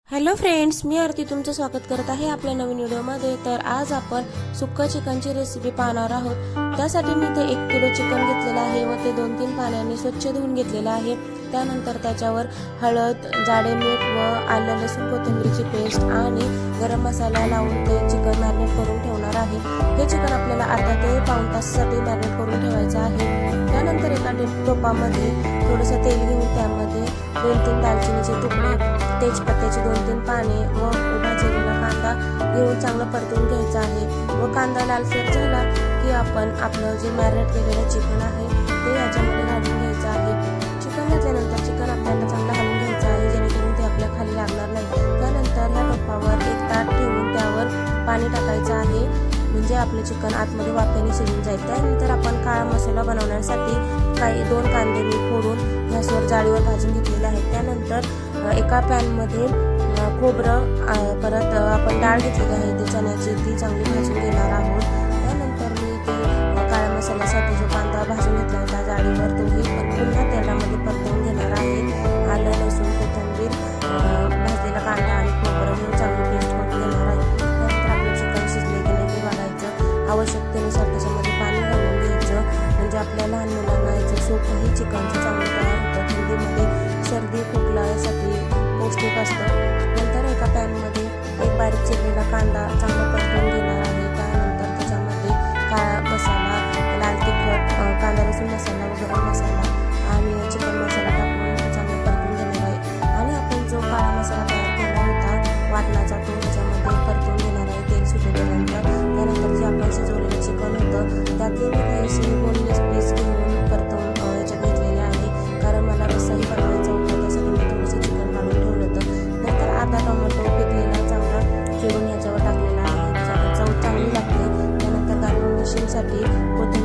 Hello friends, मी आरती तुमचं स्वागत करत आहे आपल्या नवीन व्हिडिओमध्ये। तर आज आपण सुक्का चिकनची रेसिपी पाहणार आहोत। त्यासाठी मी इथे 1 किलो चिकन घेतलेलं आहे व ते 2-3 पाण्याने स्वच्छ धुवून घेतलेलं आहे। त्यानंतर त्याच्यावर हळद, जाडे मीठ व आलं लसूण कोथिंबीरची पेस्ट आणि गरम मसाला लावून ते चिकन मॅरिनेट करून ठेवणार आहे। हे चिकन आपल्याला अर्धा ते पाऊण तासासाठी मॅरिनेट करून ठेवायचं आहे। त्यानंतर एका टोपामध्ये थोडंसं तेल घेऊन त्यामध्ये 2-3 दालचिनीचे तुकडे, तेजपत्त्याची 2-3 पाने व उभा चिरलेला कांदा घेऊन चांगलं परतून घ्यायचा आहे। व कांदा लालसर झाला की आपण आपलं जे मॅरिनेट केलेलं चिकन आहे ते याच्यामध्ये घालून घ्यायचं आहे। चिकन घातल्यानंतर चिकन आपल्याला चांगलं हलवून घ्यायचं आहे जेणेकरून ते आपल्या खाली लागणार नाही। त्यानंतर ह्या टोपावर एक ताट ठेवून त्यावर पाणी टाकायचं आहे म्हणजे आपलं चिकन आतमध्ये वाफेने शिजून जाईल। त्यानंतर आपण काळा मसाला बनवण्यासाठी 2 कांदे मी फोडून गॅसवर जाळीवर भाजून घेतलेले आहेत। त्यानंतर एका पॅनमध्ये खोबरं, परत आपण डाळ घेतलेली आहे ते चण्याची, ती चांगली भाजून घेणार आहोत। त्यानंतर मी ते काळ्या मसाल्यासाठी जो कांदा भाजून घेतला होता जाळीवर तोही पुन्हा तेलामध्ये परतवून घेणार आहे। आलं लसूण कोथिंबीर, भाजलेला कांदा आणि खोबरं घेऊन चांगली पेस्ट करून घेणार आहे। त्यानंतर आपलं चिकन शिजले की नाही ते बघायचं, आवश्यकतेनुसार त्याच्यामध्ये पाणी घालून घ्यायचं म्हणजे आपल्या लहान मुलांना याचं सूपही चिकनचं चांगलं तयार होतं। थंडीमध्ये सर्दी खोकला यासाठी पौष्टिक असतं। नंतर एका पॅनमध्ये एक बारीक चिरलेला कांदा चांगला परतून घेणार आहे। त्यानंतर त्याच्यामध्ये काळा मसाला, लाल तिखट, कांदा लसूण मसाला व गरम मसाला आणि चिकन मसाला टाकून चांगलं परतून घेणार आहे। आणि आपण जो काळा मसाला तयार केला होता वाटणाचा तो त्याच्यामध्ये परतून घेणार आहे तेल सुटेपर्यंत। त्यानंतर जे आपण शिजवलेलं चिकन होतं त्यातले मी काहीशी बोनलेस पीस घेऊन परतून याच्यात घेतलेले आहे कारण मला रस्साही बनवायचा होता, त्यासाठी मी थोडंसं चिकन काढून ठेवलं होतं। नंतर अर्धा टोमॅटो पिकलेला चांगला चिरून ह्याच्यावर टाकलेला आहे, त्याच्यावर चव चांगली लागते। त्यानंतर गार्निशिंगसाठी कोथिंबीर